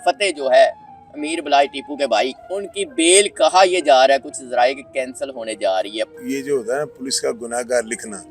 فتح جو ہے امیر بلال ٹیپو کے بھائی، ان کی بیل کہا یہ جا رہا ہے کچھ ذرائع کہ کینسل ہونے جا رہی ہے۔ یہ جو ہوتا ہے نا پولیس کا گناہ گار لکھنا،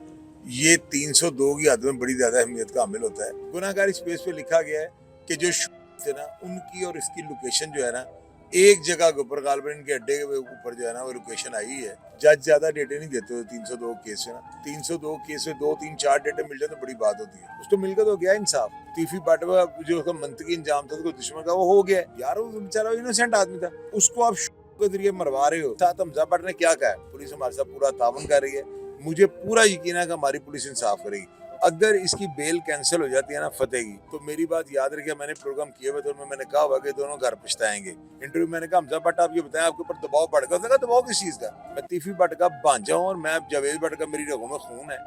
یہ 302 کی حد میں بڑی زیادہ اہمیت کا حامل ہوتا ہے۔ گناہ گار اس پیج پہ لکھا گیا ہے کہ جو تھے نا ان کی اور اس کی لوکیشن جو ہے نا ایک جگہ کے اوپر غالباً ان کے اڈے کے اوپر جو ہے نا وہ لوکیشن آئی ہے۔ جج زیادہ ڈیٹے نہیں دیتے ہوئے 302 کیس میں نا 302 کیس میں 2 3 4 ڈیٹے مل جائے تو بڑی بات ہوتی ہے۔ اس کو مل کے تو گیا انصاف۔ تیفی باٹوا جو اس کا منطقی انجام تھا کوئی دشمن کا وہ ہو گیا یار، وہ بیچارہ انوسینٹ آدمی تھا، اس کو آپ کے ذریعے مروا رہے ہو۔ ساتھ حمزہ بٹ نے کیا کہا ہے، پولیس ہمارے ساتھ پورا تعاون کر رہی ہے، مجھے پورا یقین ہے کہ ہماری پولیس انصاف کرے گی۔ اگر اس کی بیل کینسل ہو جاتی ہے نا فتح کی، تو میری بات یاد رکھیے، میں نے پروگرام کیے ہوئے تو میں نے کہا ہوا کہ دونوں گھر پچھتائیں گے۔ انٹرویو میں نے کہا حمزہ بٹ آپ یہ بتائیں آپ کے اوپر دباؤ بڑھ گیا، اس نے کہا دباؤ کس چیز کا؟ میں تیفی بٹ کا بھانجا ہوں اور میں جاوید بٹ کا میری رگوں میں خون ہے۔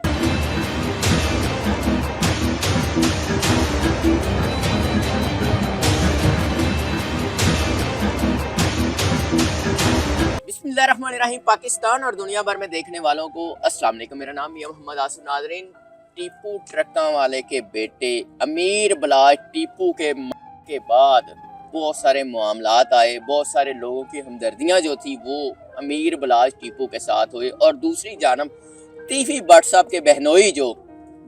بسم اللہ الرحمن الرحیم۔ پاکستان اور دنیا بھر میں دیکھنے والوں کو السلام علیکم، میرا نام ہے محمد آصف۔ ناظرین، ٹیپو ٹرکاں والے کے بیٹے امیر بلال ٹیپو کے بعد بہت سارے معاملات آئے، بہت سارے لوگوں کی ہمدردیاں جو تھی وہ امیر بلال ٹیپو کے ساتھ ہوئے، اور دوسری جانب تیفی بٹ صاحب کے بہنوئی جو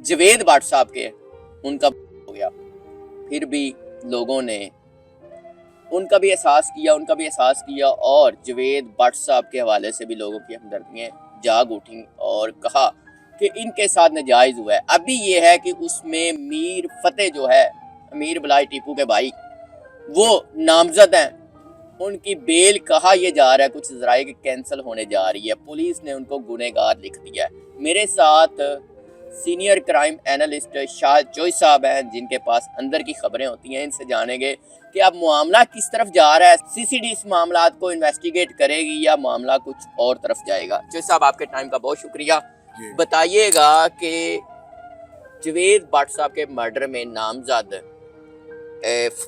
جوید بٹ صاحب کے ان کا ہو گیا۔ پھر بھی لوگوں نے ان کا بھی احساس کیا اور جوید بٹ صاحب کے حوالے سے بھی لوگوں کی ہمدردیاں جاگ اٹھیں اور کہا کہ ان کے ساتھ ناجائز ہوا ہے۔ ابھی یہ ہے کہ اس میں میر فتح جو ہے امیر بلال ٹیپو کے بھائی، وہ نامزد ہیں، ان کی بیل کہا یہ جا رہا ہے کچھ ذرائع کہ کینسل ہونے جا رہی ہے۔ پولیس نے ان کو گنہگار لکھ دیا ہے۔ میرے ساتھ سینئر کرائم اینالسٹ شاہد چوئی صاحب ہیں، جن کے پاس اندر کی خبریں ہوتی ہیں، ان سے جانیں گے کہ اب معاملہ کس طرف جا رہا ہے۔ سی سی ڈی اس معاملات کو انویسٹیگیٹ کرے گی یا معاملہ کچھ اور طرف جائے گا؟ چوئی صاحب آپ کے ٹائم کا بہت شکریہ۔ بتائیے گا کہ جوید بٹ صاحب کے مرڈر میں نامزد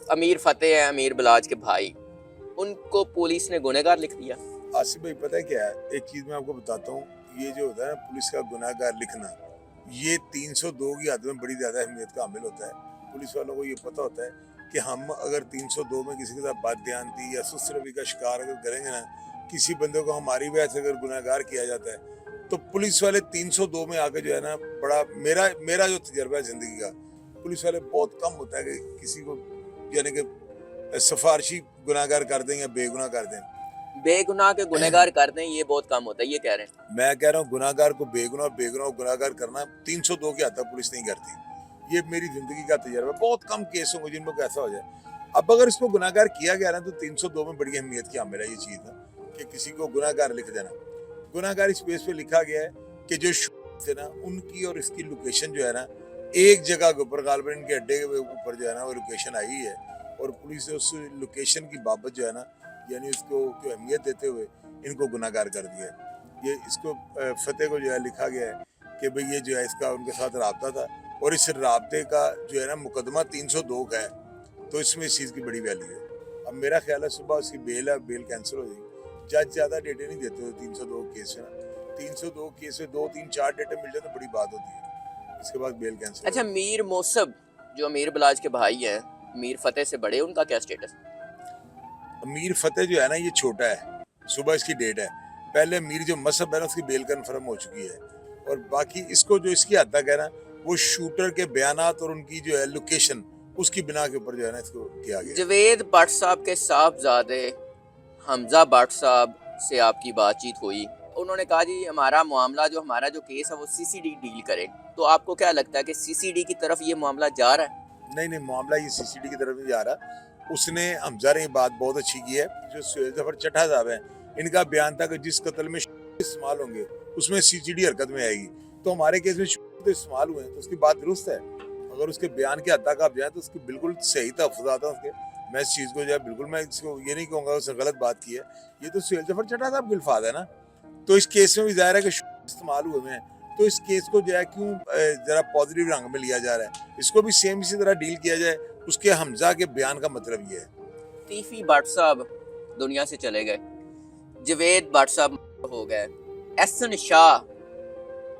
امیر فتح ہے، امیر بلاج کے بھائی، ان کو پولیس نے گنہگار لکھ دیا۔ آصف بھائی پتہ کیا ہے، ایک چیز میں آپ کو بتاتا ہوں، یہ جو ہوتا ہے نا پولیس کا گناہ گار لکھنا، یہ 302 کی حد میں بڑی زیادہ اہمیت کا حامل ہوتا ہے۔ پولیس والوں کو یہ پتہ ہوتا ہے کہ ہم اگر 302 میں کسی کے ساتھ بددیانتی یا سست روی کا شکار اگر کریں گے نا، کسی بندے کو ہماری وجہ سے اگر گناہ گار کیا جاتا ہے، تو پولیس والے 302 میں آ کے جو ہے نا بڑا میرا جو تجربہ ہے زندگی کا، پولیس والے بہت کم ہوتا ہے کہ کسی کو یعنی کہ سفارشی گناہ گار کر دیں یا بے گناہ کر دیں۔ بے گناہ کے گنہگار کر دیں یہ بہت کم ہوتا ہے، یہ کہہ رہے ہیں؟ میں کہہ رہا ہوں گناہ گار کو بے گناہ کو گناہ گار کرنا 302 کے حد تک پولیس نہیں کرتی۔ یہ میری زندگی کا تجربہ، بہت کم کیس ہوں گے جن میں ایسا ہو جائے۔ اب اگر اس کو گناہ گار کیا گیا نا تو 302 میں بڑی اہمیت کی حامل ہے یہ چیز نا، کہ کسی کو گناہ گار لکھ دینا۔ گناہ گار اس بیس پہ لکھا گیا ہے کہ جو تھے نا ان کی اور اس کی لوکیشن جو ہے نا ایک جگہ کے اوپر غالباً ان کے اڈے کے اوپر جو ہے نا وہ لوکیشن آئی ہے، اور پولیس نے اس لوکیشن کی بابت جو ہے نا یعنی اس کو اہمیت دیتے ہوئے ان کو گناہ گار کر دیا ہے۔ یہ اس کو فتح کو جو ہے لکھا گیا ہے کہ بھئی یہ جو ہے اس کا ان کے ساتھ رابطہ تھا، اور اس رابطے کا جو ہے نا مقدمہ 302 کا ہے، تو اس میں اس چیز کی بڑی ویلیو ہے۔ اب میرا خیال ہے صبح اس کی بیل ہے، بیل کینسل ہو جائے گی۔ جج زیادہ ڈیٹے نہیں دیتے ہوئے 302 کیس میں نا 302 کیس میں 2 3 4 ڈیٹے مل جائے تو بڑی بات ہوتی ہے، اس کے بعد بیل کینسل۔ اچھا، میر موصب جو امیر بلاج کے بھائی ہیں، میر فتح سے بڑے، ان کا کیا سٹیٹس؟ امیر فتح جو ہے نا یہ چھوٹا ہے، صبح اس کی ڈیٹ ہے، پہلے میر جو مصب ہے نا اس کی بیل کنفرم ہو چکی ہے، اور باقی اس کو جو اس کی حد تک ہے نا وہ شوٹر کے بیانات اور ان کی جو ہے لوکیشن اس کی بنا کے اوپر جو ہے نا اس کو کیا گیا۔ جوید بٹ صاحب کے صاحبزادے حمزہ بٹ صاحب سے آپ کی بات چیت ہوئی، انہوں نے کہا جی ہمارا معاملہ جو ہمارا جو کیس ہے وہ سی سی ڈی ڈیل کرے، تو آپ کو کیا لگتا ہے کہ سی سی ڈی کی طرف یہ معاملہ جا رہا ہے؟ نہیں، معاملہ یہ سی سی ڈی کی طرف نہیں جا رہا۔ اس نے حمزہ نے یہ بات بہت اچھی کی ہے، جو سہیل ظفر چٹھا صاحب ہیں ان کا بیان تھا کہ جس قتل میں استعمال ہوں گے اس میں سی سی ڈی حرکت میں آئے گی، تو ہمارے کیس میں تو استعمال ہوئے ہیں تو اس کی بات درست ہے۔ اگر اس کے بیان کے حد تک آپ جائیں تو اس کی بالکل صحیح تحفظات ہیں اس کے، میں اس چیز کو جو ہے بالکل میں اس کو یہ نہیں کہوں گا اس نے غلط بات کی ہے، یہ تو سہیل ظفر چٹھا صاحب کے الفاظ ہے نا، تو اس کیس میں بھی ظاہر ہے کہ استعمال ہوئے ہیں، تو اس کیس کو جو ہے کیوں ذرا پازیٹیو رنگ میں لیا جا رہا ہے، اس کو بھی سیم اسی طرح ڈیل کیا جائے۔ اس کے حمزہ کے بیان کا مطلب یہ ہے۔ تیفی بٹ صاحب دنیا سے چلے گئے، جوید بٹ صاحب ہو گئے، احسن شاہ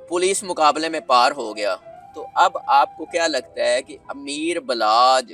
پولیس مقابلے میں پار ہو گیا، تو اب آپ کو کیا لگتا ہے کہ امیر بلاج